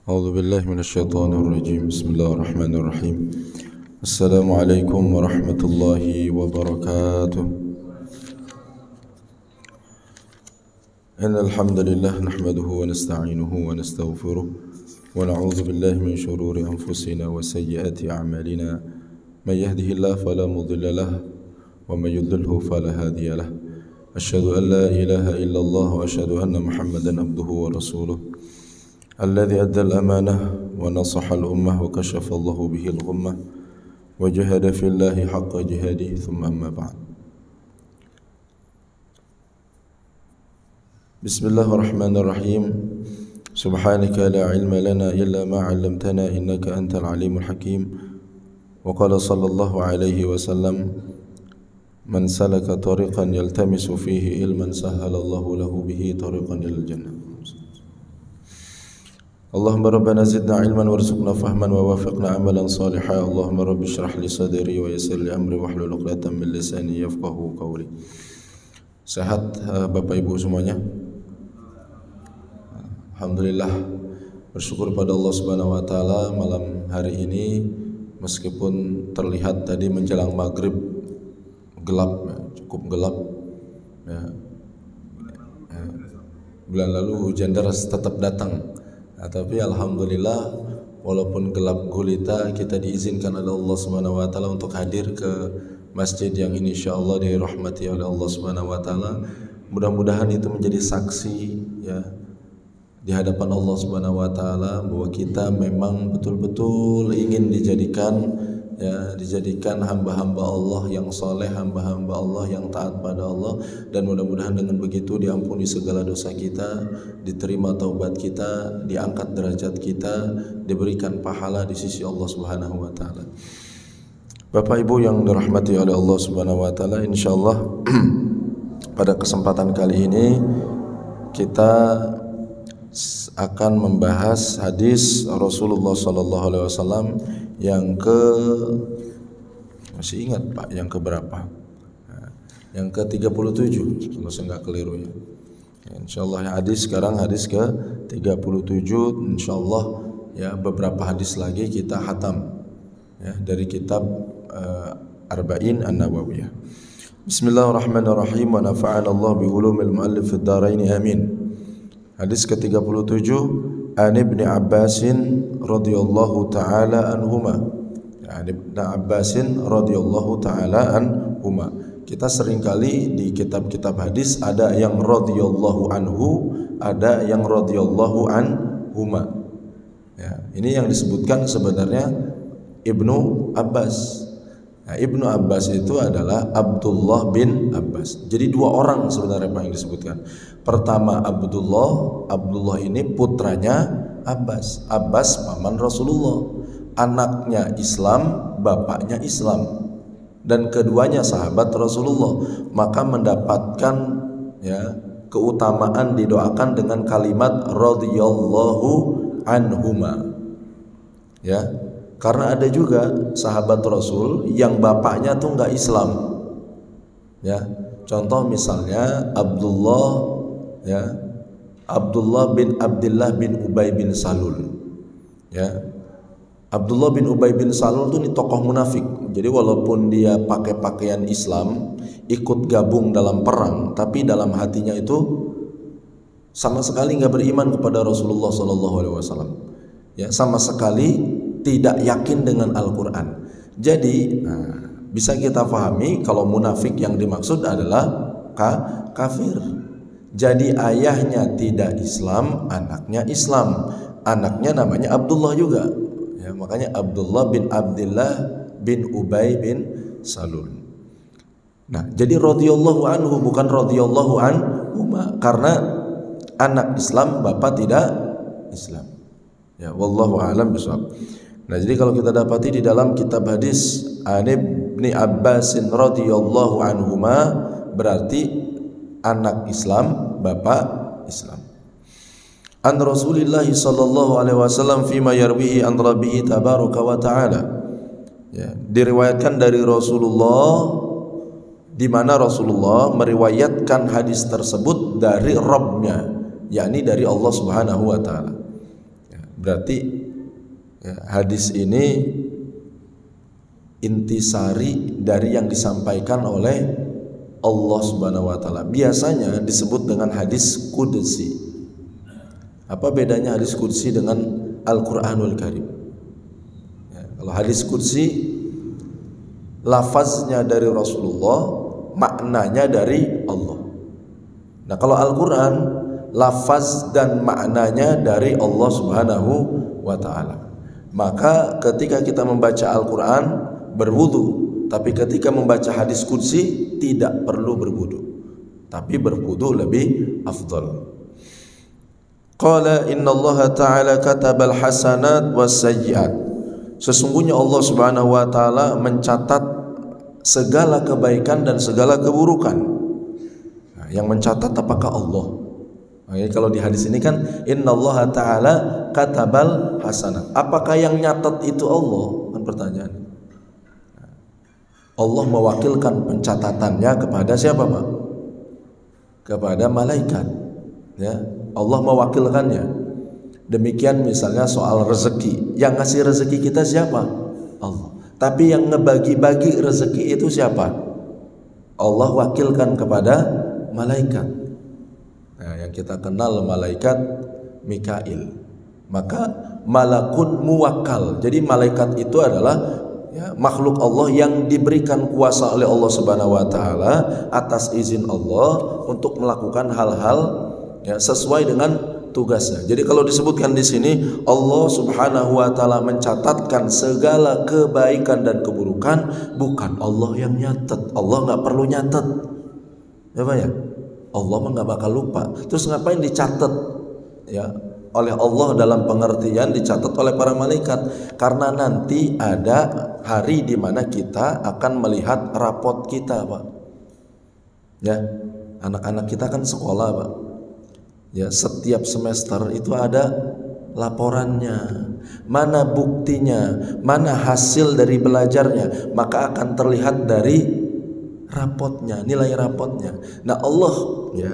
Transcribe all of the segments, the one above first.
أعوذ بالله من الشيطان الرجيم بسم الله الرحمن الرحيم السلام عليكم ورحمة الله وبركاته إن الحمد لله نحمده ونستعينه ونستغفره ونعوذ بالله من شرور أنفسنا وسيئات أعمالنا من يهده الله فلا مضل له ومن يضلله فلا هادي له أشهد أن لا إله إلا الله وأشهد أن محمدا عبده ورسوله الذي أدى الأمانة ونصح الأمة وكشف الله به الغمة وجهد في الله حق جهاده ثم أما بعد بسم الله الرحمن الرحيم سبحانك لا علم لنا إلا ما علمتنا إنك أنت العليم الحكيم وقال صلى الله عليه وسلم من سلك طريقا يلتمس فيه علما سهل الله له به طريقا إلى الجنة اللهم ربنا زدنا علما وارزقنا فهما ووافقنا عملا صالحا اللهم رب اشرح لي صدري ويسر لي امري واحلل عقدة من لساني يفقهوا قولي. Sehat Bapak Ibu semuanya? Alhamdulillah, bersyukur pada Allah Subhanahu wa taala malam hari ini meskipun terlihat tadi menjelang maghrib gelap, cukup gelap ya. Bulan lalu hujan deras tetap datang. Nah, tapi alhamdulillah walaupun gelap gulita kita diizinkan oleh Allah Subhanahu wa taala untuk hadir ke masjid yang ini insyaallah dirahmati oleh Allah Subhanahu wa taala. Mudah-mudahan itu menjadi saksi ya di hadapan Allah Subhanahu wa taala bahwa kita memang betul-betul ingin dijadikan hamba-hamba Allah yang soleh, hamba-hamba Allah yang taat pada Allah, dan mudah-mudahan dengan begitu diampuni segala dosa kita, diterima taubat kita, diangkat derajat kita, diberikan pahala di sisi Allah Subhanahu wa taala. Bapak Ibu yang dirahmati oleh Allah Subhanahu wa taala, insyaallah pada kesempatan kali ini kita akan membahas hadis Rasulullah sallallahu alaihi wasallam yang masih ingat Pak, yang ke berapa? Yang ke-37 kalau saya enggak keliru ya. Insyaallah hadis sekarang hadis ke-37 insyaallah ya, beberapa hadis lagi kita khatam ya dari kitab Arba'in An-Nawawiyah. Bismillahirrahmanirrahim wa nafa'ana Allah bi ulumil muallif fid dharain amin. Hadis ke-37 An Ibn Abbasin radhiyallahu ta'ala anhuma. An Ibn Abbasin radhiyallahu ta'ala anhuma. Kita seringkali di kitab-kitab hadis ada yang radhiyallahu anhu, ada yang radhiyallahu anhuma. Ya, ini yang disebutkan sebenarnya Ibnu Abbas. Nah, Ibnu Abbas itu adalah Abdullah bin Abbas. Jadi dua orang sebenarnya Pak yang disebutkan. Pertama Abdullah ini putranya Abbas. Abbas paman Rasulullah. Anaknya Islam, bapaknya Islam. Dan keduanya sahabat Rasulullah. Maka mendapatkan ya keutamaan didoakan dengan kalimat radhiyallahu anhuma. Ya. Karena ada juga sahabat Rasul yang bapaknya tuh nggak Islam, ya. Contoh misalnya Abdullah bin Abdullah bin Ubay bin Salul, ya. Abdullah bin Ubay bin Salul tuh nih tokoh munafik. Jadi walaupun dia pakai pakaian Islam, ikut gabung dalam perang, tapi dalam hatinya itu sama sekali nggak beriman kepada Rasulullah SAW, ya, sama sekali tidak yakin dengan Al-Quran. Jadi bisa kita pahami kalau munafik yang dimaksud adalah kafir. Jadi ayahnya tidak Islam, anaknya Islam. Anaknya namanya Abdullah juga ya, makanya Abdullah bin Ubay bin Salul. Nah, jadi radhiyallahu anhu bukan radhiyallahu anhuma, karena anak Islam, bapak tidak Islam. Ya, wallahu a'lam bishawab. Nah, jadi kalau kita dapati di dalam kitab hadis An Ibn Abbasin radhiyallahu anhuma berarti anak Islam, bapak Islam. An Rasulillah sallallahu alaihi wasallam fima yarwihi an Rabbih tabaraka wa ta'ala. Ya, diriwayatkan dari Rasulullah di mana Rasulullah meriwayatkan hadis tersebut dari Rabb-nya, yakni dari Allah Subhanahu wa taala. Berarti ya, hadis ini intisari dari yang disampaikan oleh Allah Subhanahu wa taala. Biasanya disebut dengan hadis qudsi. Apa bedanya hadis qudsi dengan Al-Qur'anul Karim? Ya, kalau hadis qudsi lafaznya dari Rasulullah, maknanya dari Allah. Nah, kalau Al-Qur'an lafaz dan maknanya dari Allah Subhanahu wa taala. Maka ketika kita membaca Al-Qur'an berwudu, tapi ketika membaca hadis qudsi tidak perlu berwudu, tapi berwudu lebih afdal. Qala innallaha ta'ala katabal hasanat was sayyi'at. Sesungguhnya Allah Subhanahu wa taala mencatat segala kebaikan dan segala keburukan. Nah, yang mencatat apakah Allah? Nah, kalau di hadis ini kan innallaha ta'ala katabal hasanat. Apakah yang nyatat itu Allah? Kan pertanyaan. Allah mewakilkan pencatatannya kepada siapa, Pak? Kepada malaikat. Ya, Allah mewakilkannya. Demikian misalnya soal rezeki. Yang ngasih rezeki kita siapa? Allah. Tapi yang ngebagi-bagi rezeki itu siapa? Allah wakilkan kepada malaikat. Nah, yang kita kenal malaikat Mikail. Maka malakun muwakkal. Jadi malaikat itu adalah ya, makhluk Allah yang diberikan kuasa oleh Allah Subhanahu wa taala atas izin Allah untuk melakukan hal-hal ya, sesuai dengan tugasnya. Jadi kalau disebutkan di sini Allah Subhanahu wa taala mencatatkan segala kebaikan dan keburukan, bukan Allah yang nyatet. Allah nggak perlu nyatet. Ya Pak ya? Allah mah nggak bakal lupa. Terus ngapain dicatat? Ya, oleh Allah dalam pengertian dicatat oleh para malaikat, karena nanti ada hari di mana kita akan melihat rapot kita, Pak. Ya, anak-anak kita kan sekolah, Pak. Ya, setiap semester itu ada laporannya. Mana buktinya, mana hasil dari belajarnya, maka akan terlihat dari rapotnya, nilai rapotnya. Nah, Allah ya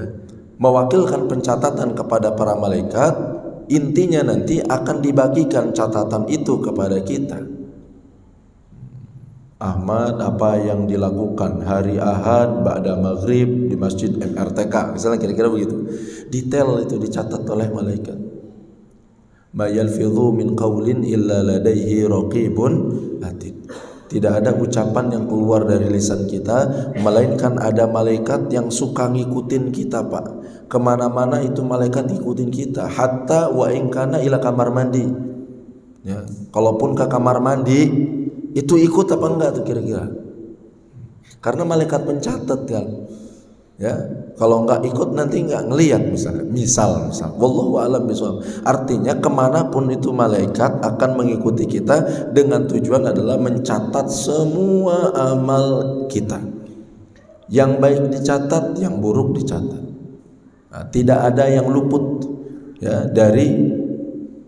mewakilkan pencatatan kepada para malaikat. Intinya nanti akan dibagikan catatan itu kepada kita. Ahmad, apa yang dilakukan hari Ahad ba'da maghrib di masjid MRTK, misalnya kira-kira begitu. Detail itu dicatat oleh malaikat. Ma yalfidhu min qawlin illa ladaihi raqibun atid. Tidak ada ucapan yang keluar dari lisan kita melainkan ada malaikat yang suka ngikutin kita, Pak. Kemana-mana itu malaikat ngikutin kita. Hatta wa ingkana ila kamar mandi. Ya, kalaupun ke kamar mandi itu ikut apa enggak tuh kira-kira? Karena malaikat pencatat kan. Ya, kalau enggak ikut nanti enggak ngelihat misalnya. Misal, wallahu a'lam bishawab. Artinya kemanapun itu malaikat akan mengikuti kita dengan tujuan adalah mencatat semua amal kita. Yang baik dicatat, yang buruk dicatat. Nah, tidak ada yang luput ya dari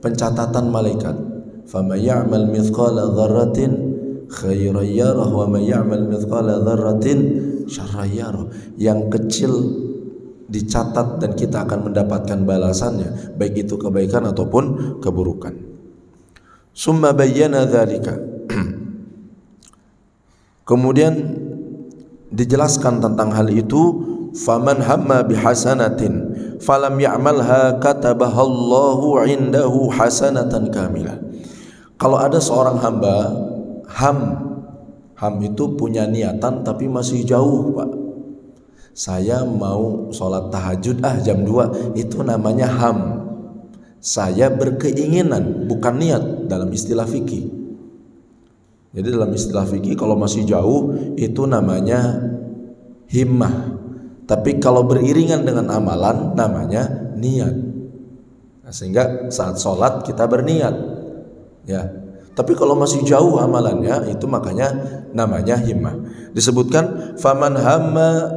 pencatatan malaikat. Faman ya'mal mithqala dzarratin khairan yarah wa man ya'mal mithqala dzarratin syarran yarah. Yang kecil dicatat dan kita akan mendapatkan balasannya, baik itu kebaikan ataupun keburukan. Summa bayyana dzalika. Kemudian dijelaskan tentang hal itu. Faman hamma bihasanatin falam ya'malha katabahallahu indahu hasanatan kamilah. Kalau ada seorang hamba ham itu punya niatan tapi masih jauh, Pak. Saya mau sholat tahajud jam 2, itu namanya ham. Saya berkeinginan, bukan niat dalam istilah fikih. Jadi dalam istilah fikih kalau masih jauh itu namanya himmah. Tapi kalau beriringan dengan amalan namanya niat. Nah, sehingga saat sholat kita berniat. Ya. Tapi kalau masih jauh amalannya itu makanya namanya himmah. Disebutkan faman hamma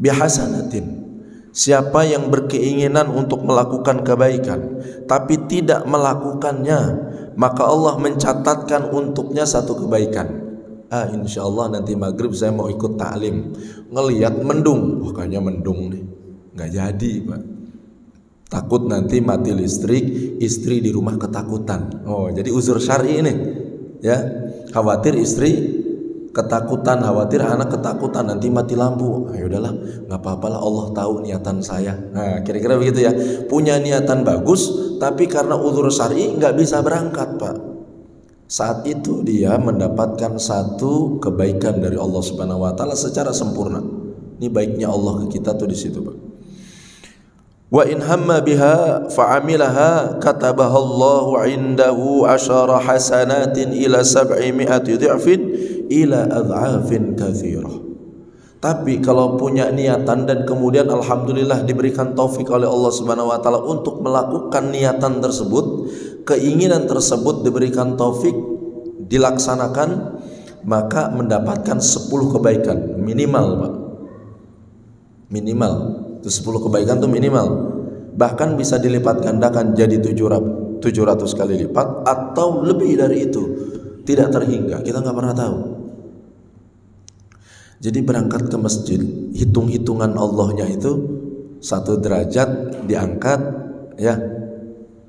bihasanatin. Siapa yang berkeinginan untuk melakukan kebaikan tapi tidak melakukannya, maka Allah mencatatkan untuknya satu kebaikan. Insyaallah nanti maghrib saya mau ikut taklim. Ngelihat mendung, kayaknya mendung nih, nggak jadi, Pak. Takut nanti mati listrik, istri di rumah ketakutan. Oh, jadi uzur syar'i ini. Ya, khawatir istri ketakutan, khawatir anak ketakutan nanti mati lampu. Ayo udahlah, nggak apa-apalah, Allah tahu niatan saya. Nah, kira-kira begitu ya. Punya niatan bagus, tapi karena uzur syar'i nggak bisa berangkat, Pak. Saat itu dia mendapatkan satu kebaikan dari Allah Subhanahu wa taala secara sempurna. Ini baiknya Allah ke kita tuh di situ, Pak. Wa in hamma biha fa'amilaha katabaha Allahu 'indahu 'ashara hasanatin ila 700 dhi'fin ila adhafin katsirah. Tapi kalau punya niatan dan kemudian alhamdulillah diberikan taufik oleh Allah Subhanahu wa taala untuk melakukan niatan tersebut, keinginan tersebut diberikan taufik dilaksanakan, maka mendapatkan 10 kebaikan minimal, Pak. Minimal. Itu 10 kebaikan itu minimal. Bahkan bisa dilipat gandakan jadi 700 kali lipat atau lebih dari itu. Tidak terhingga, kita nggak pernah tahu. Jadi berangkat ke masjid, hitung-hitungan Allahnya itu 1 derajat diangkat, ya,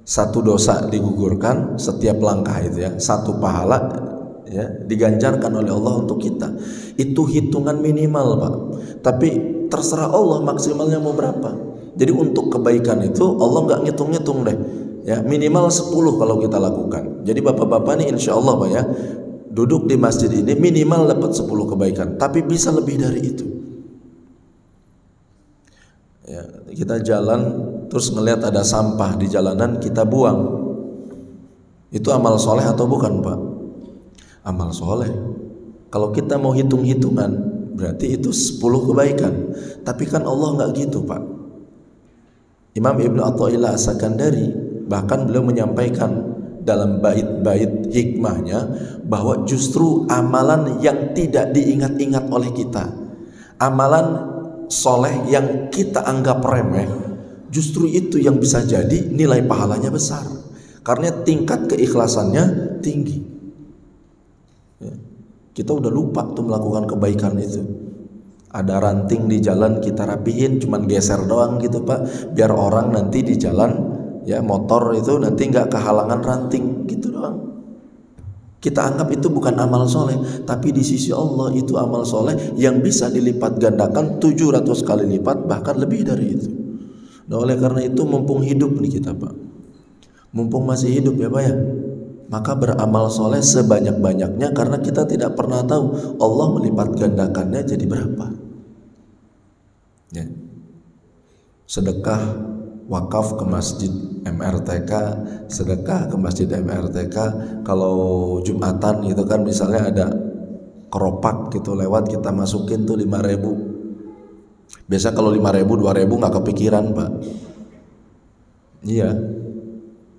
1 dosa digugurkan setiap langkah itu, ya, 1 pahala, ya, diganjarkan oleh Allah untuk kita. Itu hitungan minimal, Pak. Tapi terserah Allah maksimalnya mau berapa. Jadi untuk kebaikan itu Allah nggak ngitung-ngitung deh, ya, minimal 10 kalau kita lakukan. Jadi bapak-bapak nih insya Allah, Pak, ya, duduk di masjid ini minimal dapat 10 kebaikan, tapi bisa lebih dari itu. Ya, kita jalan terus ngelihat ada sampah di jalanan, kita buang. Itu amal soleh atau bukan, Pak? Amal soleh. Kalau kita mau hitung-hitungan, berarti itu 10 kebaikan. Tapi kan Allah nggak gitu, Pak. Imam Ibnu Athaillah As-Sakandari bahkan beliau menyampaikan dalam bait-bait hikmahnya bahwa justru amalan yang tidak diingat-ingat oleh kita, amalan soleh yang kita anggap remeh, justru itu yang bisa jadi nilai pahalanya besar karena tingkat keikhlasannya tinggi. Ya, kita udah lupa tuh melakukan kebaikan itu. Ada ranting di jalan kita rapihin, cuman geser doang gitu, Pak, biar orang nanti di jalan, ya, motor itu nanti nggak kehalangan ranting gitu doang. Kita anggap itu bukan amal soleh, tapi di sisi Allah itu amal soleh yang bisa dilipat gandakan 700 kali lipat, bahkan lebih dari itu. Nah, oleh karena itu mumpung hidup nih kita, Pak, mumpung masih hidup, ya, Pak, ya, maka beramal soleh sebanyak-banyaknya, karena kita tidak pernah tahu Allah melipat gandakannya jadi berapa. Ya. Sedekah wakaf ke masjid MRTK, sedekah ke masjid MRTK. Kalau Jumatan gitu kan, misalnya ada keropak gitu lewat, kita masukin tuh 5.000. Biasa kalau 5.000, 2.000 nggak kepikiran, Pak. Iya.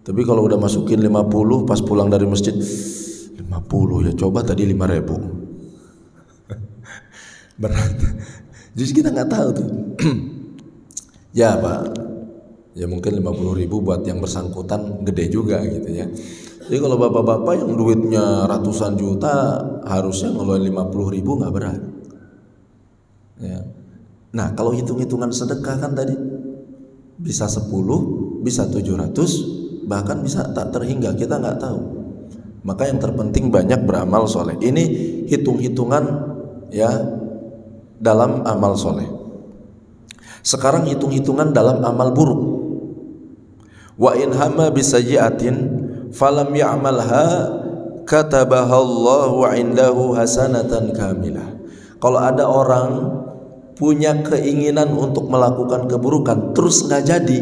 Tapi kalau udah masukin 50, pas pulang dari masjid 50, ya coba tadi 5.000. Berat. Jadi kita nggak tahu tuh. Ya, Pak, ya mungkin 50.000 buat yang bersangkutan gede juga gitu, ya. Jadi kalau bapak-bapak yang duitnya ratusan juta harusnya ngeluarin 50.000 nggak berat, ya. Nah, kalau hitung-hitungan sedekah kan tadi bisa 10, bisa 700, bahkan bisa tak terhingga, kita nggak tahu. Maka yang terpenting banyak beramal soleh. Ini hitung-hitungan, ya, dalam amal soleh. Sekarang hitung-hitungan dalam amal buruk. Wa in hamma bisayyi'atin falam ya'malha katabaha Allahu 'indahu hasanatan kamilah. Kalau ada orang punya keinginan untuk melakukan keburukan terus nggak jadi,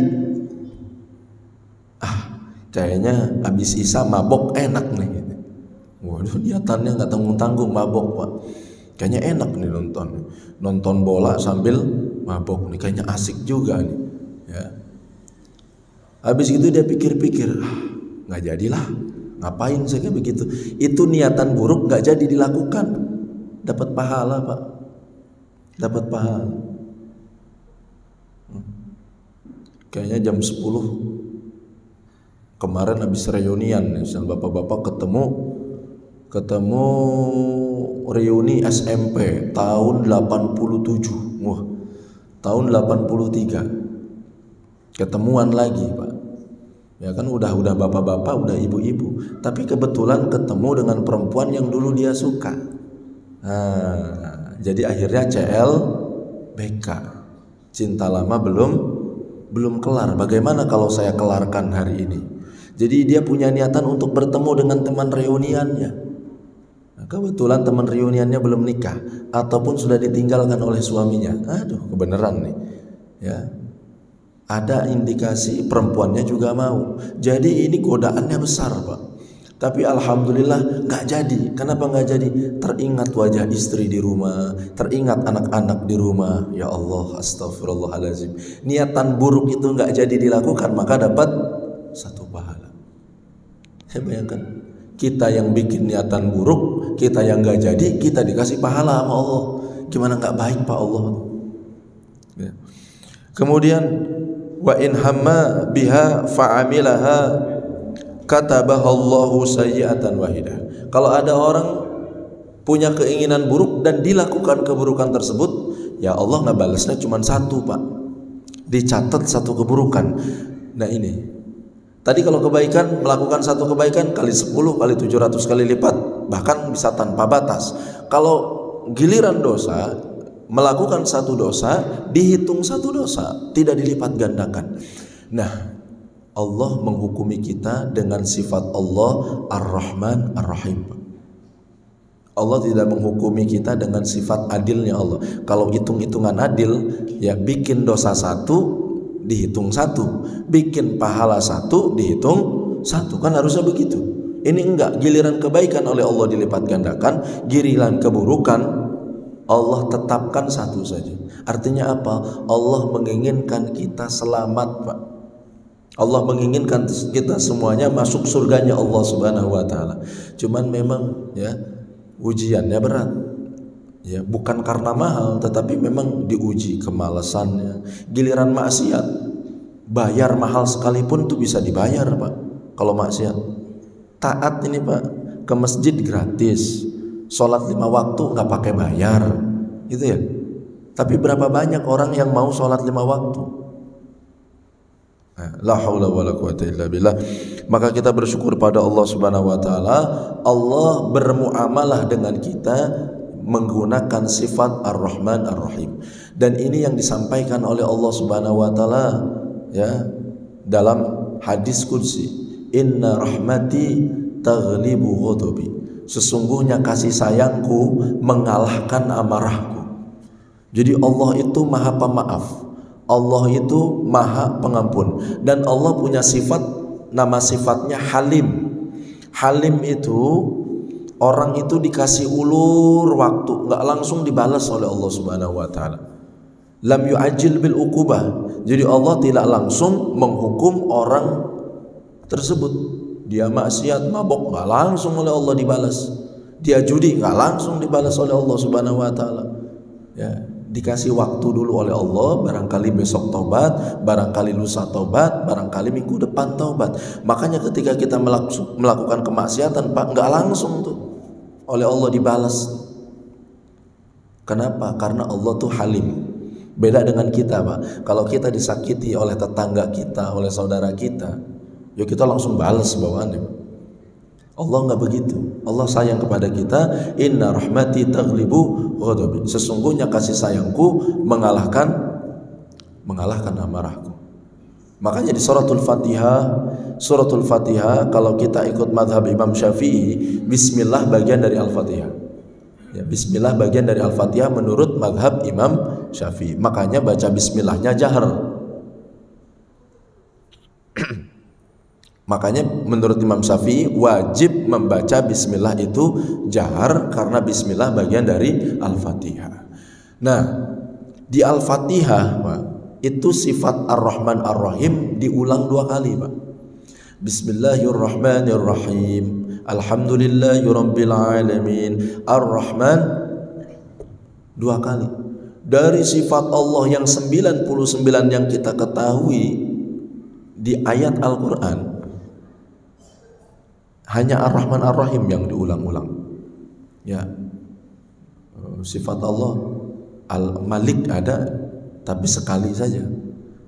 kayaknya habis Isya mabok enak nih. Waduh, niatannya nggak tanggung-tanggung, mabok, Pak. Kayaknya enak nih nonton bola sambil mabok nih, kayaknya asik juga nih, ya. Habis itu dia pikir-pikir, nggak jadilah, ngapain saya kayak begitu. Itu niatan buruk nggak jadi dilakukan, dapat pahala, Pak, dapat pahala. Kayaknya jam 10 kemarin habis reunian, misal bapak-bapak ketemu reuni SMP tahun 87, wah, tahun 83. ketemuan lagi Pak. Ya kan udah bapak-bapak, udah ibu-ibu, tapi kebetulan ketemu dengan perempuan yang dulu dia suka. Nah, jadi akhirnya CLBK, cinta lama belum kelar. Bagaimana kalau saya kelarkan hari ini? Jadi dia punya niatan untuk bertemu dengan teman reuniannya. Nah, kebetulan teman reuniannya belum nikah ataupun sudah ditinggalkan oleh suaminya. Aduh, kebenaran nih. Ya. Ada indikasi perempuannya juga mau. Jadi ini godaannya besar Pak. Tapi alhamdulillah nggak jadi. Kenapa nggak jadi? Teringat wajah istri di rumah, teringat anak-anak di rumah. Ya Allah, astagfirullahaladzim. Niatan buruk itu nggak jadi dilakukan, maka dapat 1 pahala. Saya bayangkan, kita yang bikin niatan buruk, kita yang nggak jadi, kita dikasih pahala sama Allah. Gimana nggak baik Pak Allah? Ya. Kemudian wa in hamma biha fa'amilaha katabahallahu sayyi'atan wahidah. Kalau ada orang punya keinginan buruk dan dilakukan keburukan tersebut, ya Allah ngebalasnya cuma 1 Pak. Dicatat 1 keburukan. Nah ini. Tadi kalau kebaikan, melakukan 1 kebaikan kali 10 kali 700 kali lipat, bahkan bisa tanpa batas. Kalau giliran dosa, melakukan 1 dosa dihitung 1 dosa, tidak dilipat gandakan. Nah, Allah menghukumi kita dengan sifat Allah Ar-Rahman Ar-Rahim. Allah tidak menghukumi kita dengan sifat adilnya Allah. Kalau hitung-hitungan adil, ya bikin dosa 1 dihitung 1, bikin pahala 1 dihitung 1, kan harusnya begitu. Ini enggak, giliran kebaikan oleh Allah dilipat gandakan, giliran keburukan Allah tetapkan 1 saja. Artinya apa? Allah menginginkan kita selamat Pak. Allah menginginkan kita semuanya masuk surganya Allah Subhanahu wa taala. Cuman memang ya ujiannya berat. Ya, bukan karena mahal, tetapi memang diuji kemalasannya. Giliran maksiat, bayar mahal sekalipun tuh bisa dibayar Pak. Kalau maksiat, taat ini Pak, ke masjid gratis, sholat 5 waktu nggak pakai bayar, gitu ya. Tapi berapa banyak orang yang mau sholat 5 waktu? La haula wala quwata illa billah. Maka kita bersyukur pada Allah Subhanahu wa taala. Allah bermuamalah dengan kita menggunakan sifat Ar-Rahman Ar-Rahim. Dan ini yang disampaikan oleh Allah Subhanahu wa taala ya dalam hadis qudsi, inna rahmati taghlibu ghadabi. Sesungguhnya kasih sayangku mengalahkan amarahku. Jadi Allah itu maha pemaaf, Allah itu maha pengampun, dan Allah punya sifat, nama sifatnya Halim. Halim itu orang itu dikasih ulur waktu, nggak langsung dibalas oleh Allah Subhanahu wa taala. Lam yu'ajjil bil uqubah. Jadi Allah tidak langsung menghukum orang tersebut. Dia maksiat, mabok, nggak langsung oleh Allah dibalas. Dia judi, nggak langsung dibalas oleh Allah Subhanahu wa taala. Ya, dikasih waktu dulu oleh Allah, barangkali besok taubat, barangkali lusa taubat, barangkali minggu depan taubat. Makanya ketika kita melakukan kemaksiatan Pak, nggak langsung tuh oleh Allah dibalas. Kenapa? Karena Allah tuh Halim. Beda dengan kita Pak. Kalau kita disakiti oleh tetangga kita, oleh saudara kita, ya kita langsung balas bawaannya. Allah nggak begitu. Allah sayang kepada kita. Inna rahmati taghlibu ghadabi. Sesungguhnya kasih sayangku mengalahkan amarahku. Makanya di suratul Fatihah kalau kita ikut madhab Imam Syafi'i, Bismillah bagian dari Al-Fatihah. Ya, Bismillah bagian dari Al-Fatihah menurut madhab Imam Syafi'i. Makanya baca Bismillahnya jahar. Makanya menurut Imam Syafi'i wajib membaca Bismillah itu jahar, karena Bismillah bagian dari Al-Fatihah. Nah, di Al-Fatihah Pak, itu sifat Ar-Rahman Ar-Rahim diulang 2 kali Pak. Bismillahirrahmanirrahim, Alhamdulillahirabbil alamin, Ar-Rahman 2 kali. Dari sifat Allah yang 99 yang kita ketahui di ayat Al-Quran, hanya Ar-Rahman Ar-Rahim yang diulang-ulang. Ya, sifat Allah Al-Malik ada, tapi sekali saja.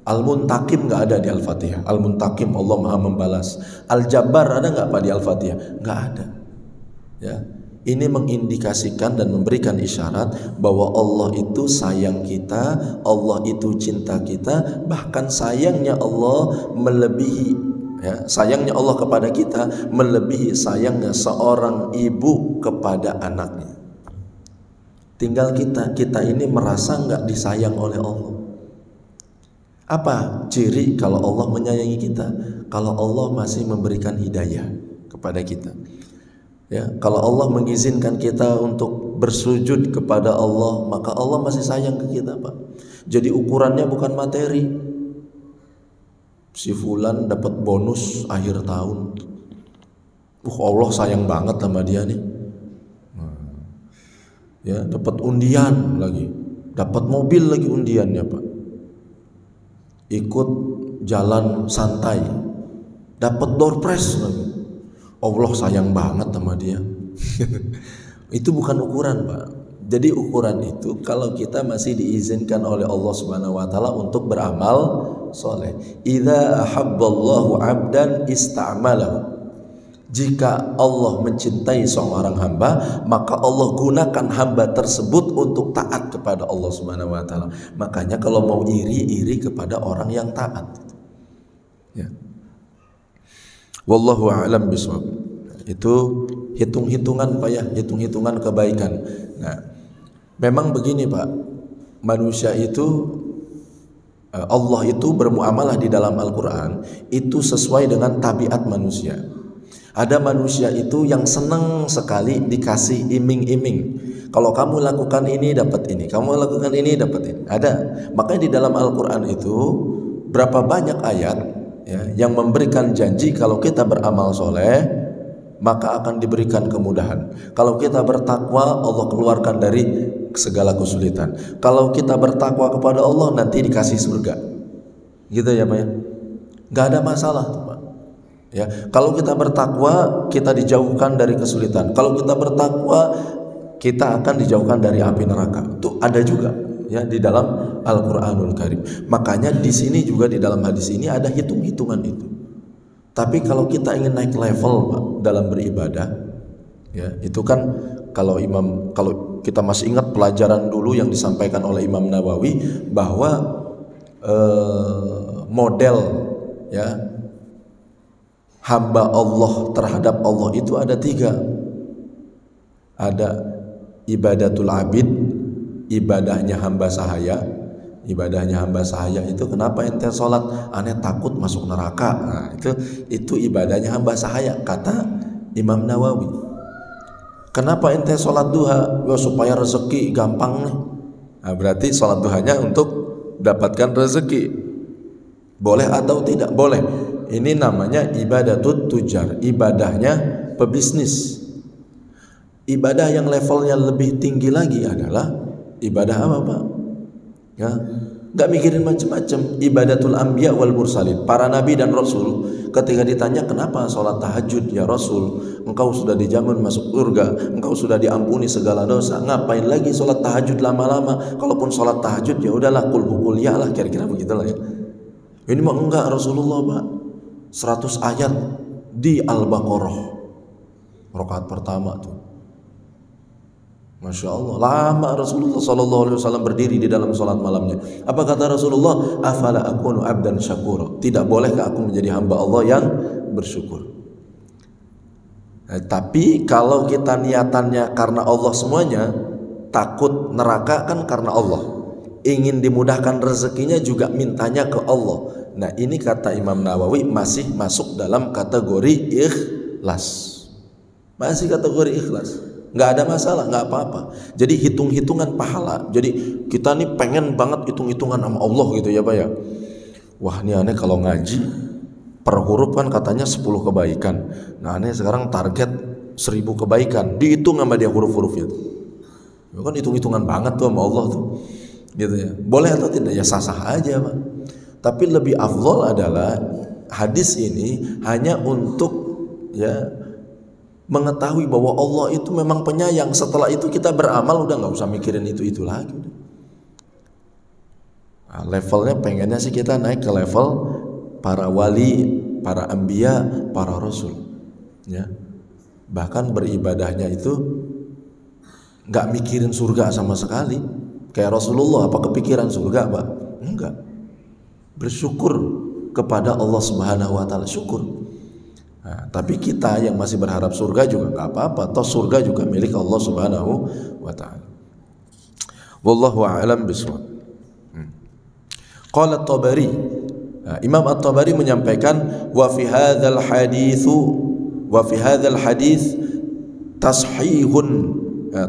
Al-Muntakim nggak ada di Al-Fatihah. Al-Muntakim Allah Maha Membalas. Al-Jabbar ada nggak Pak di Al-Fatihah? Nggak ada. Ya, ini mengindikasikan dan memberikan isyarat bahwa Allah itu sayang kita, Allah itu cinta kita, bahkan sayangnya Allah melebihi, ya, sayangnya Allah kepada kita melebihi sayangnya seorang ibu kepada anaknya. Tinggal kita ini merasa nggak disayang oleh Allah. Apa ciri kalau Allah menyayangi kita? Kalau Allah masih memberikan hidayah kepada kita. Ya, kalau Allah mengizinkan kita untuk bersujud kepada Allah, maka Allah masih sayang ke kita, Pak. Jadi ukurannya bukan materi. Si fulan dapat bonus akhir tahun. Allah sayang banget sama dia nih. Ya, dapat undian lagi. Dapat mobil lagi undiannya, Pak. Ikut jalan santai, dapat door prize lagi. Allah sayang banget sama dia. Itu bukan ukuran, Pak. Jadi ukuran itu kalau kita masih diizinkan oleh Allah Subhanahu wa taala untuk beramal soleh. Idza ahabballahu 'abdan ista'malahu. Jika Allah mencintai seorang hamba, maka Allah gunakan hamba tersebut untuk taat kepada Allah Subhanahu wa taala. Makanya kalau mau iri kepada orang yang taat. Ya. Wallahu a'lam bishawab. Itu hitung-hitungan Pak ya, hitung-hitungan kebaikan. Nah, memang begini Pak. Manusia itu Allah itu bermuamalah di dalam Al-Qur'an itu sesuai dengan tabiat manusia. Ada manusia itu yang senang sekali dikasih iming-iming. Kalau kamu lakukan ini dapat ini, kamu lakukan ini dapat ini. Ada. Makanya di dalam Al-Qur'an itu berapa banyak ayat ya, yang memberikan janji kalau kita beramal soleh maka akan diberikan kemudahan. Kalau kita bertakwa Allah keluarkan dari segala kesulitan. Kalau kita bertakwa kepada Allah nanti dikasih surga. Gitu ya Pak ya. Gak ada masalah tuh Pak. Ya, kalau kita bertakwa kita dijauhkan dari kesulitan. Kalau kita bertakwa kita akan dijauhkan dari api neraka. Itu ada juga ya di dalam Al-Qur'anul Karim. Makanya di sini juga di dalam hadis ini ada hitung-hitungan itu. Tapi kalau kita ingin naik level Pak, dalam beribadah ya, itu kan kalau kita masih ingat pelajaran dulu yang disampaikan oleh Imam Nawawi bahwa model ya hamba Allah terhadap Allah itu ada 3. Ada ibadatul abid, ibadahnya hamba sahaya. Ibadahnya hamba sahaya itu kenapa ente sholat? Aneh takut masuk neraka. Nah, itu ibadahnya hamba sahaya kata Imam Nawawi. Kenapa ente sholat duha? Ya, supaya rezeki gampang nih. Nah, berarti sholat duhanya untuk dapatkan rezeki. Boleh atau tidak? Boleh. Ini namanya ibadatut tujar, ibadahnya pebisnis. Ibadah yang levelnya lebih tinggi lagi adalah ibadah apa Pak? Ya, nggak mikirin macam-macam. Ibadatul anbiya wal mursalin, para nabi dan rasul. Ketika ditanya kenapa sholat tahajud ya Rasul, engkau sudah dijamin masuk surga, engkau sudah diampuni segala dosa, ngapain lagi sholat tahajud lama-lama? Kalaupun sholat tahajud ya udahlah kul ya lah, kira-kira begitulah ya. Ini mah enggak Rasulullah Pak. 100 ayat di Al-Baqarah rakaat pertama tuh. Masya Allah, lama Rasulullah SAW berdiri di dalam sholat malamnya. Apa kata Rasulullah? Afala akunu abdan syakura. Tidak bolehkah aku menjadi hamba Allah yang bersyukur? Nah, tapi kalau kita niatannya karena Allah semuanya, takut neraka kan karena Allah, ingin dimudahkan rezekinya juga mintanya ke Allah. Nah ini kata Imam Nawawi masih masuk dalam kategori ikhlas. Masih kategori ikhlas. Nggak ada masalah, nggak apa-apa. Jadi hitung-hitungan pahala. Jadi kita nih pengen banget hitung-hitungan sama Allah gitu ya Pak ya. Wah ini aneh kalau ngaji per huruf kan katanya 10 kebaikan. Nah aneh sekarang target 1000 kebaikan. Dihitung sama dia huruf-hurufnya tuh. Ya kan hitung-hitungan banget tuh sama Allah tuh. Gitu ya. Boleh atau tidak? Ya sah-sah aja Pak. Tapi lebih afdol adalah hadis ini hanya untuk ya mengetahui bahwa Allah itu memang penyayang. Setelah itu kita beramal udah nggak usah mikirin itu lagi. Nah, levelnya pengennya sih kita naik ke level para wali, para anbiya, para rasul, ya. Bahkan beribadahnya itu nggak mikirin surga sama sekali. Kayak Rasulullah, apa kepikiran surga, Pak? Enggak. Bersyukur kepada Allah Subhanahu wa taala, syukur. Nah, tapi kita yang masih berharap surga juga nggak apa-apa, toh surga juga milik Allah Subhanahu wa taala. Wallahu a'lam bishawab. Qala At-Tabari, Imam At-Tabari menyampaikan wa fi hadzal hadits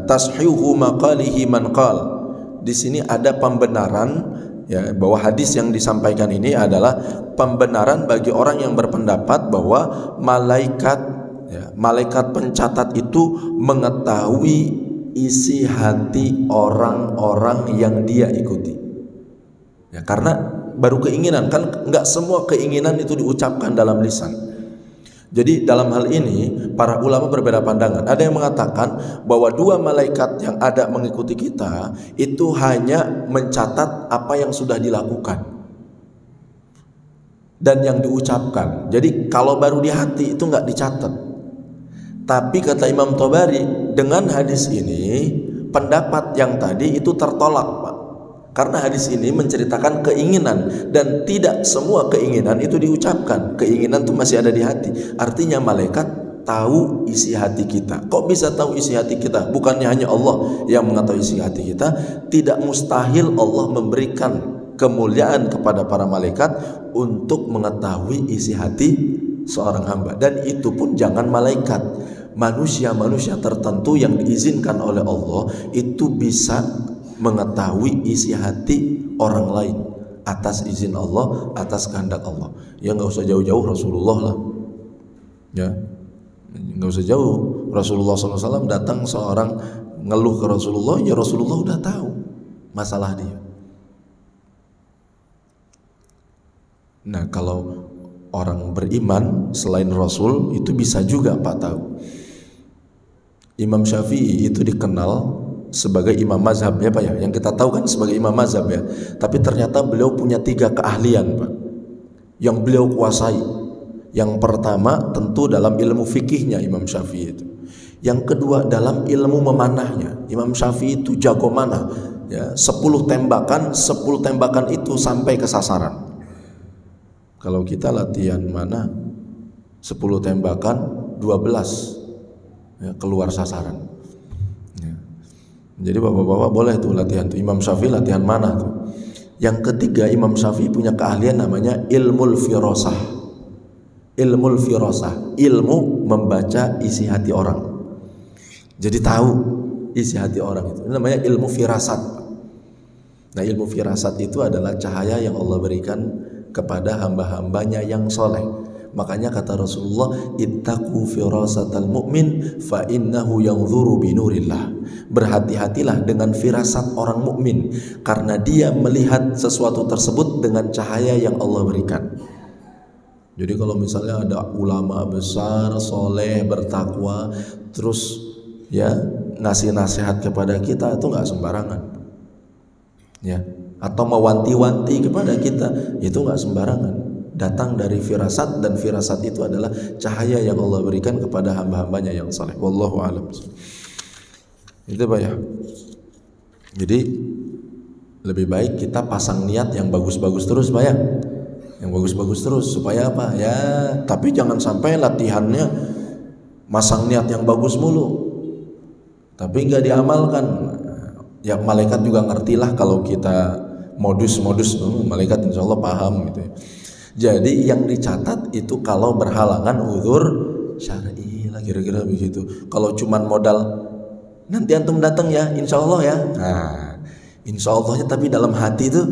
tashihu maqalihi man qala. Di sini ada pembenaran, ya, bahwa hadis yang disampaikan ini adalah pembenaran bagi orang yang berpendapat bahwa malaikat, ya, malaikat pencatat itu mengetahui isi hati orang-orang yang dia ikuti. Ya, karena baru keinginan, kan nggak semua keinginan itu diucapkan dalam lisan. Jadi dalam hal ini para ulama berbeda pandangan. Ada yang mengatakan bahwa dua malaikat yang ada mengikuti kita itu hanya mencatat apa yang sudah dilakukan dan yang diucapkan. Jadi kalau baru di hati itu nggak dicatat. Tapi kata Imam Tabari, dengan hadis ini pendapat yang tadi itu tertolak, Pak. Karena hadis ini menceritakan keinginan dan tidak semua keinginan itu diucapkan. Keinginan itu masih ada di hati. Artinya malaikat tahu isi hati kita. Kok bisa tahu isi hati kita? Bukannya hanya Allah yang mengetahui isi hati kita. Tidak mustahil Allah memberikan kemuliaan kepada para malaikat untuk mengetahui isi hati seorang hamba. Dan itu pun jangan malaikat, manusia-manusia tertentu yang diizinkan oleh Allah itu bisa mengetahui isi hati orang lain atas izin Allah, atas kehendak Allah. Ya nggak usah jauh-jauh Rasulullah lah, ya nggak usah jauh. Rasulullah SAW datang seorang ngeluh ke Rasulullah, ya Rasulullah udah tahu masalah dia. Nah kalau orang beriman selain Rasul itu bisa juga Pak tahu. Imam Syafi'i itu dikenal sebagai imam mazhab, ya Pak, ya, yang kita tahu kan sebagai imam mazhab, ya. Tapi ternyata beliau punya 3 keahlian, Pak, yang beliau kuasai. Yang pertama tentu dalam ilmu fikihnya Imam Syafi'i itu. Yang kedua dalam ilmu memanahnya. Imam Syafi'i itu jago manah, ya. 10 tembakan itu sampai ke sasaran. Kalau kita latihan manah 10 tembakan 12, ya, keluar sasaran. Jadi bapak-bapak boleh tuh latihan tuh. Imam Syafi'i latihan mana tuh. Yang ketiga Imam Syafi'i punya keahlian namanya ilmul firasah. Ilmul firasah, ilmu membaca isi hati orang. Jadi tahu isi hati orang itu. Ini namanya ilmu firasat. Nah ilmu firasat itu adalah cahaya yang Allah berikan kepada hamba-hambanya yang soleh. Makanya kata Rasulullah, ittaqu firasatal mu'min fa innahu yanzuru binurillah. Berhati-hatilah dengan firasat orang mukmin karena dia melihat sesuatu tersebut dengan cahaya yang Allah berikan. Jadi kalau misalnya ada ulama besar, soleh, bertakwa, terus ya ngasih nasihat kepada kita, itu nggak sembarangan, ya. Atau mewanti-wanti kepada kita, itu nggak sembarangan. Datang dari firasat, dan firasat itu adalah cahaya yang Allah berikan kepada hamba-hambanya yang saleh. Wallahu a'lam. Itu Pak ya. Jadi lebih baik kita pasang niat yang bagus-bagus terus Pak ya. Yang bagus-bagus terus supaya apa? Ya, tapi jangan sampai latihannya masang niat yang bagus mulu tapi nggak diamalkan. Ya malaikat juga ngertilah kalau kita modus-modus, malaikat insya Allah paham gitu ya. Jadi yang dicatat itu kalau berhalangan uzur syar'i lah, kira-kira begitu. Kalau cuman modal nanti antum datang ya, insya Allah ya. Nah, insya Allahnya tapi dalam hati itu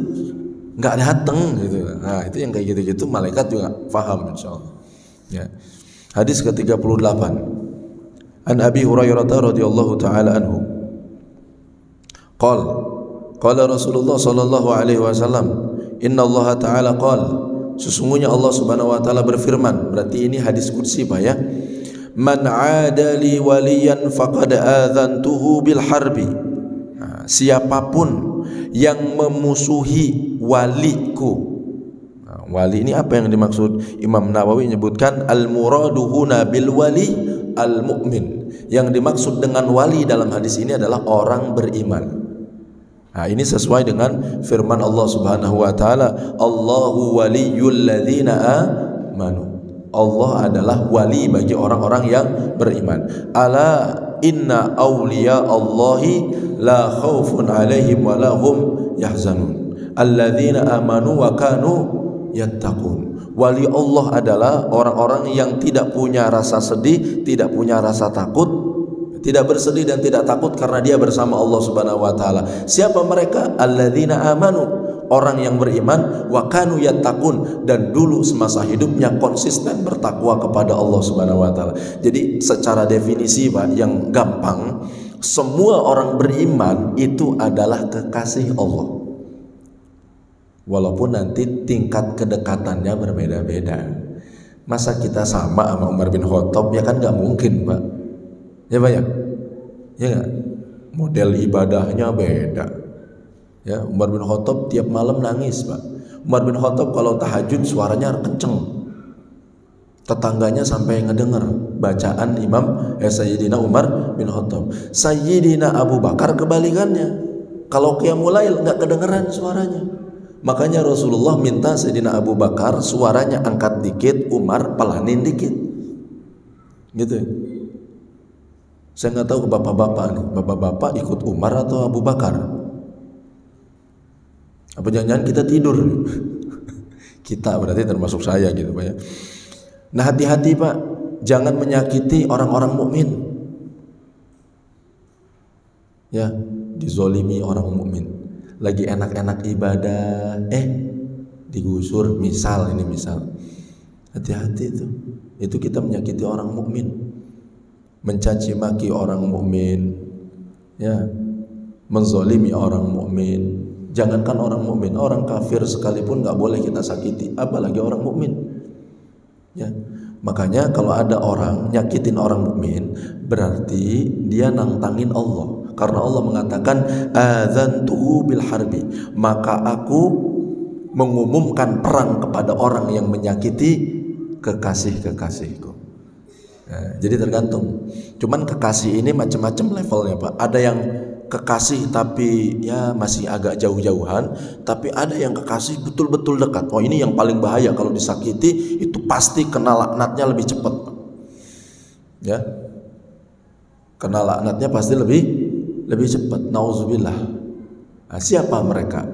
nggak datang gitu. Nah itu yang kayak gitu-gitu malaikat juga paham insya Allah. Ya. Hadis ke-38. An Abi Hurairah radhiyallahu taala anhu. Qala Rasulullah sallallahu alaihi wasallam, inna Allah taala qala, sesungguhnya Allah Subhanahu wa taala berfirman. Berarti ini hadis qudsi Pak ya. Man 'ada li waliyan faqad adzantuhu bil harbi. Nah, siapapun yang memusuhi waliku. Nah, wali ini apa yang dimaksud? Imam Nawawi menyebutkan al-muradu huna bil wali al-mu'min. Yang dimaksud dengan wali dalam hadis ini adalah orang beriman. Nah, ini sesuai dengan firman Allah Subhanahu wa taala, Allahu waliyul ladzina amanu. Allah adalah wali bagi orang-orang yang beriman. Ala inna awliya Allahi la khaufun alaihim wa lahum yahzanun alladzina amanu wa kanu yattaqun. Wali Allah adalah orang-orang yang tidak punya rasa sedih, tidak punya rasa takut, tidak bersedih dan tidak takut karena dia bersama Allah Subhanahu wa taala. Siapa mereka? Alladzina amanu, orang yang beriman, wa kanu yattaqun, dan dulu semasa hidupnya konsisten bertakwa kepada Allah Subhanahu wa taala. Jadi secara definisi Pak yang gampang, semua orang beriman itu adalah kekasih Allah. Walaupun nanti tingkat kedekatannya berbeda-beda. Masa kita sama Umar bin Khattab? Ya kan nggak mungkin Pak. Ya Pak ya? Ya nggak? Model ibadahnya beda. Ya, Umar bin Khattab tiap malam nangis Pak. Umar bin Khattab kalau tahajud suaranya kenceng, tetangganya sampai ngedenger bacaan Sayyidina Umar bin Khattab. Sayyidina Abu Bakar kebalikannya, kalau qiyamul lail nggak kedengeran suaranya. Makanya Rasulullah minta Sayyidina Abu Bakar suaranya angkat dikit, Umar pelanin dikit, gitu. Saya nggak tahu ke bapak-bapak nih, bapak-bapak ikut Umar atau Abu Bakar? Apa jangan-jangan kita tidur? Kita berarti termasuk saya gitu Pak ya. Nah hati-hati Pak, jangan menyakiti orang-orang mukmin. Ya, dizolimi orang mukmin. Lagi enak-enak ibadah, digusur, misal. Hati-hati itu kita menyakiti orang mukmin, mencaci maki orang mukmin, ya, menzolimi orang mukmin. Jangankan orang mukmin, orang kafir sekalipun nggak boleh kita sakiti, apalagi orang mukmin. Ya, makanya kalau ada orang nyakitin orang mukmin, berarti dia nantangin Allah. Karena Allah mengatakan adzantuhu bil harbi, maka aku mengumumkan perang kepada orang yang menyakiti kekasih-kekasihku. Nah, jadi tergantung. Cuman kekasih ini macam-macam levelnya Pak. Ada yang kekasih tapi ya masih agak jauh-jauhan, tapi ada yang kekasih betul-betul dekat. Oh ini yang paling bahaya, kalau disakiti itu pasti kena laknatnya lebih cepat. Ya, kena laknatnya pasti lebih cepat. Nauzubillah. Nah, siapa mereka?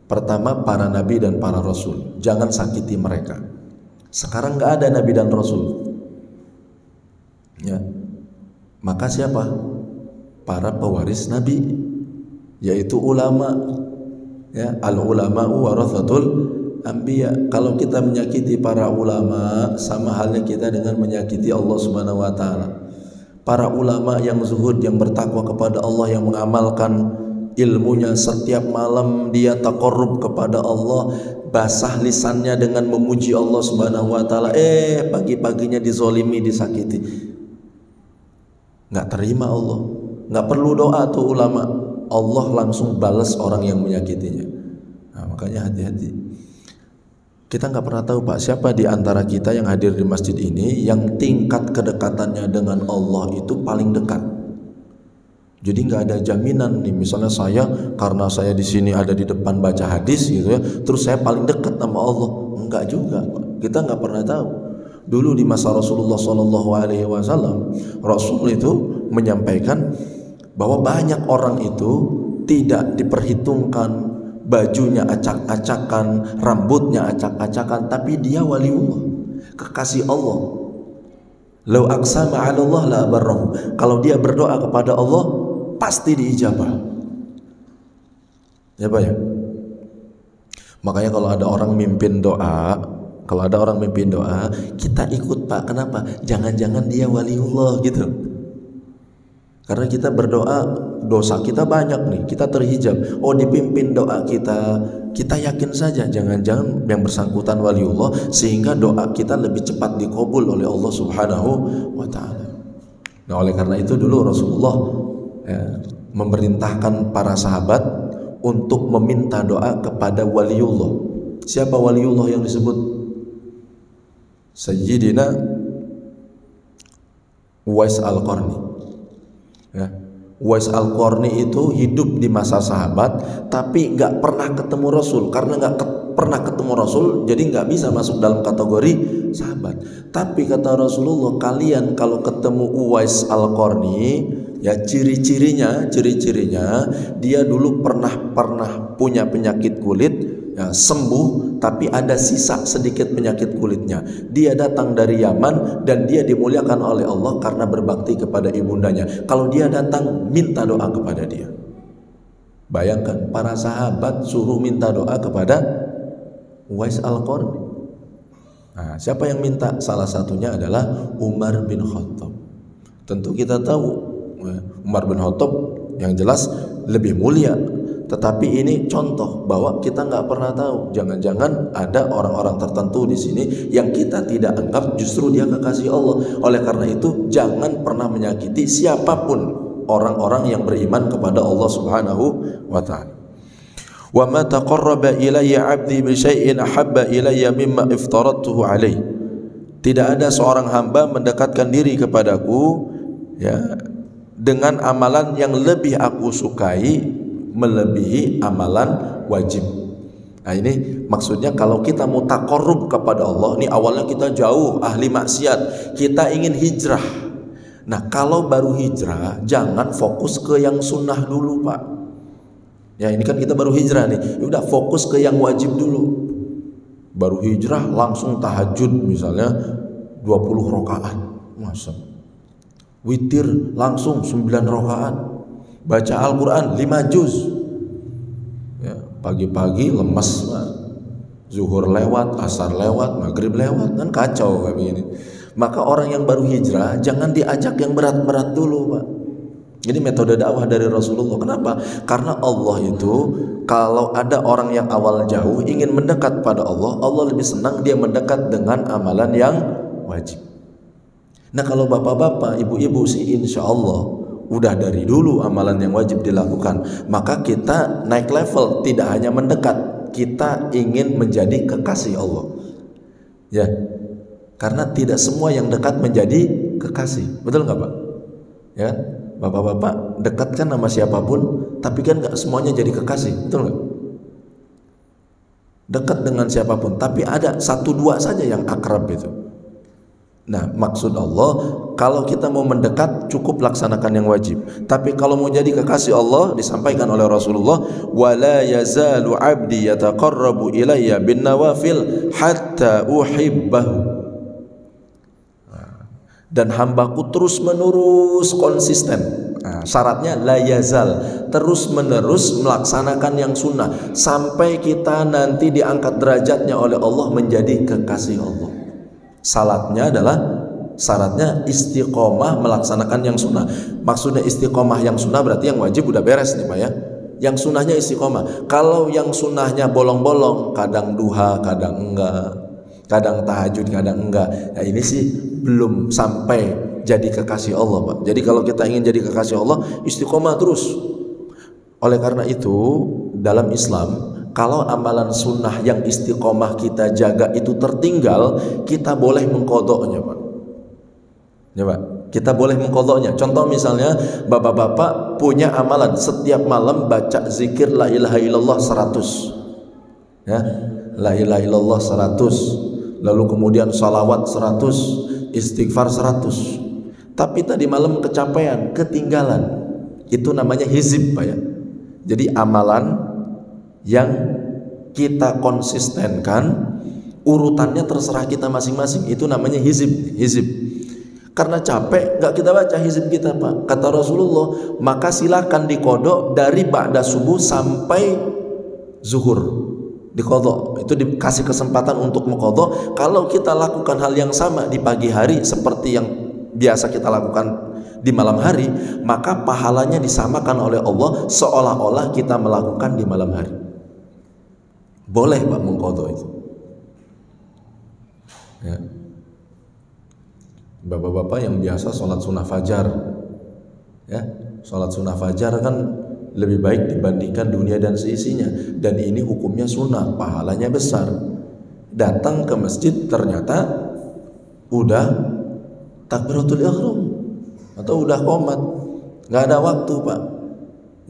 Pertama para nabi dan para rasul. Jangan sakiti mereka. Sekarang nggak ada nabi dan rasul. Ya, maka siapa? Para pewaris nabi, yaitu ulama. Ya, al ulama'u warathatul anbiya. Kalau kita menyakiti para ulama, sama halnya kita dengan menyakiti Allah Subhanahu wa taala. Para ulama yang zuhud, yang bertakwa kepada Allah, yang mengamalkan ilmunya, setiap malam dia taqarrub kepada Allah, basah lisannya dengan memuji Allah Subhanahu wa taala, pagi-paginya dizolimi, disakiti. Nggak terima Allah, nggak perlu doa tuh ulama, Allah langsung balas orang yang menyakitinya. Nah, makanya hati-hati. Kita nggak pernah tahu Pak, siapa di antara kita yang hadir di masjid ini yang tingkat kedekatannya dengan Allah itu paling dekat. Jadi nggak ada jaminan nih, misalnya saya karena saya di sini ada di depan baca hadis gitu ya, terus saya paling dekat sama Allah. Enggak juga Pak. Kita nggak pernah tahu. Dulu di masa Rasulullah SAW, Rasul itu menyampaikan bahwa banyak orang itu tidak diperhitungkan, bajunya acak-acakan, rambutnya acak-acakan, tapi dia waliullah, kekasih Allah. Lau aqsama 'ala Allah la barrahu. Kalau dia berdoa kepada Allah pasti diijabah. Ya Pak ya. Makanya kalau ada orang mimpin doa, kita ikut Pak. Kenapa? Jangan-jangan dia waliullah gitu. Karena kita berdoa, dosa kita banyak nih, kita terhijab. Oh dipimpin doa kita yakin saja jangan-jangan yang bersangkutan waliullah, sehingga doa kita lebih cepat dikabul oleh Allah Subhanahu wa ta'ala. Nah oleh karena itu dulu Rasulullah memerintahkan para sahabat untuk meminta doa kepada waliullah. Siapa waliullah yang disebut? Sayyidina Uwais Al-Qarni. Ya. Uwais Al-Qarni itu hidup di masa sahabat, tapi nggak pernah ketemu Rasul. Karena nggak pernah ketemu Rasul, jadi nggak bisa masuk dalam kategori sahabat. Tapi kata Rasulullah, kalian kalau ketemu Uwais Al-Qarni, ya ciri-cirinya dia dulu pernah punya penyakit kulit, ya, sembuh, tapi ada sisa sedikit penyakit kulitnya. Dia datang dari Yaman dan dia dimuliakan oleh Allah karena berbakti kepada ibundanya. Kalau dia datang, minta doa kepada dia. Bayangkan, para sahabat suruh minta doa kepada Uwais Al-Qarni. Nah, siapa yang minta? Salah satunya adalah Umar bin Khattab. Tentu kita tahu Umar bin Khattab yang jelas lebih mulia. Tetapi ini contoh bahwa kita nggak pernah tahu. Jangan-jangan ada orang-orang tertentu di sini yang kita tidak anggap justru dia kekasih Allah. Oleh karena itu, jangan pernah menyakiti siapapun orang-orang yang beriman kepada Allah Subhanahu wa Ta'ala. Wa ma taqarraba ilayya 'abdi bi syai'in ahabba ilayya mimma iftaradtuhu alaihi. Tidak ada seorang hamba mendekatkan diri kepadaku, ya, dengan amalan yang lebih aku sukai melebihi amalan wajib. Nah, ini maksudnya kalau kita mau taqarrub kepada Allah, ini awalnya kita jauh ahli maksiat, kita ingin hijrah. Nah, kalau baru hijrah jangan fokus ke yang sunnah dulu, Pak. Ya, ini kan kita baru hijrah nih. Udah fokus ke yang wajib dulu. Baru hijrah langsung tahajud misalnya 20 rakaat. Masa witir langsung 9 rakaat. Baca Al-Qur'an 5 juz. Ya, pagi-pagi lemes, zuhur lewat, asar lewat, maghrib lewat, kan kacau kayak begini. Maka orang yang baru hijrah jangan diajak yang berat-berat dulu, Pak. Ini metode dakwah dari Rasulullah. Kenapa? Karena Allah itu kalau ada orang yang awal jauh ingin mendekat pada Allah, Allah lebih senang dia mendekat dengan amalan yang wajib. Nah, kalau bapak-bapak, ibu-ibu sih insya Allah udah dari dulu amalan yang wajib dilakukan, maka kita naik level, tidak hanya mendekat, kita ingin menjadi kekasih Allah. Ya, karena tidak semua yang dekat menjadi kekasih, betul nggak, Pak? Ya, bapak-bapak dekat kan sama siapapun, tapi kan nggak semuanya jadi kekasih, betul nggak? Dekat dengan siapapun, tapi ada 1-2 saja yang akrab itu. Nah, maksud Allah, kalau kita mau mendekat cukup laksanakan yang wajib. Tapi kalau mau jadi kekasih Allah, disampaikan oleh Rasulullah, wala yazalu 'abdi yataqarrabu ilayya bin nawafil hatta uhibbahu. Dan hambaku terus menerus konsisten. Nah, syaratnya la yazal, terus menerus melaksanakan yang sunnah sampai kita nanti diangkat derajatnya oleh Allah menjadi kekasih Allah. Syaratnya istiqomah melaksanakan yang sunnah. Maksudnya istiqomah yang sunnah berarti yang wajib udah beres nih, Pak, ya. Yang sunnahnya istiqomah. Kalau yang sunnahnya bolong-bolong, kadang duha, kadang enggak, kadang tahajud, kadang enggak, ya ini sih belum sampai jadi kekasih Allah, Pak. Jadi kalau kita ingin jadi kekasih Allah, istiqomah terus. Oleh karena itu, dalam Islam, kalau amalan sunnah yang istiqomah kita jaga itu tertinggal, kita boleh mengqadha'nya, Pak. Ya, Pak, kita boleh mengqadha'nya. Contoh misalnya, bapak-bapak punya amalan setiap malam baca zikir la ilaha illallah 100. Ya, la ilaha illallah 100. Lalu kemudian salawat 100, istighfar 100. Tapi tadi malam kecapean, ketinggalan. Itu namanya hizib, Pak, ya. Jadi amalan yang kita konsistenkan, urutannya terserah kita masing-masing, itu namanya hizib. Karena capek nggak kita baca hizib kita, Pak. Kata Rasulullah, maka silakan diqadha dari ba'da subuh sampai zuhur, diqadha. Itu dikasih kesempatan untuk mengqadha. Kalau kita lakukan hal yang sama di pagi hari seperti yang biasa kita lakukan di malam hari, maka pahalanya disamakan oleh Allah seolah-olah kita melakukan di malam hari. Boleh, Pak, mengqadha itu. Ya. Bapak-bapak yang biasa sholat sunnah fajar, ya, sholat sunnah fajar kan lebih baik dibandingkan dunia dan seisinya, dan ini hukumnya sunnah, pahalanya besar. Datang ke masjid ternyata udah takbiratul ihram atau udah qomat, nggak ada waktu Pak,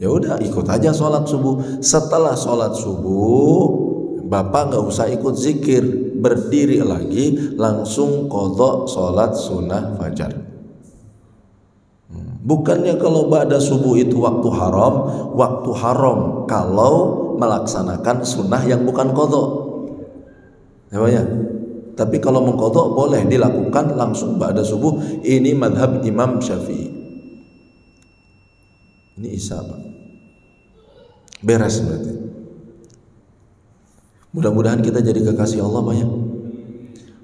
ya udah ikut aja sholat subuh. Setelah sholat subuh Bapak nggak usah ikut zikir, berdiri lagi langsung qadha sholat sunnah fajar. Bukannya kalau ba'da subuh itu waktu haram kalau melaksanakan sunnah yang bukan qadha. Ya, tapi kalau mengqadha boleh dilakukan langsung ba'da subuh. Ini madhab Imam Syafi'i. Ini Isya Pak, beres berarti. Mudah-mudahan kita jadi kekasih Allah banyak.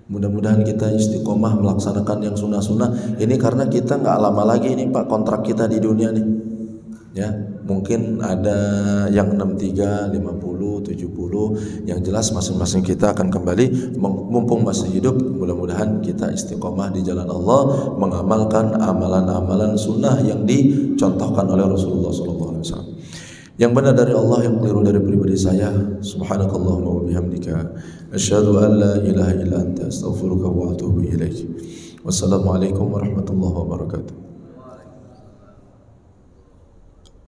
Mudah-mudahan kita istiqomah melaksanakan yang sunnah-sunnah. Ini karena kita nggak lama lagi ini Pak kontrak kita di dunia nih. Ya, mungkin ada yang 63, 50, 70. Yang jelas masing-masing kita akan kembali mumpung masih hidup. Mudah-mudahan kita istiqomah di jalan Allah, mengamalkan amalan-amalan sunnah yang dicontohkan oleh Rasulullah SAW. Yang benar dari Allah, yang keliru dari pribadi saya. Subhanakallahumma wa bihamdika asyhadu an la ilaha illa anta astaghfiruka wa atubu ilaik. Wassalamualaikum warahmatullahi wabarakatuh.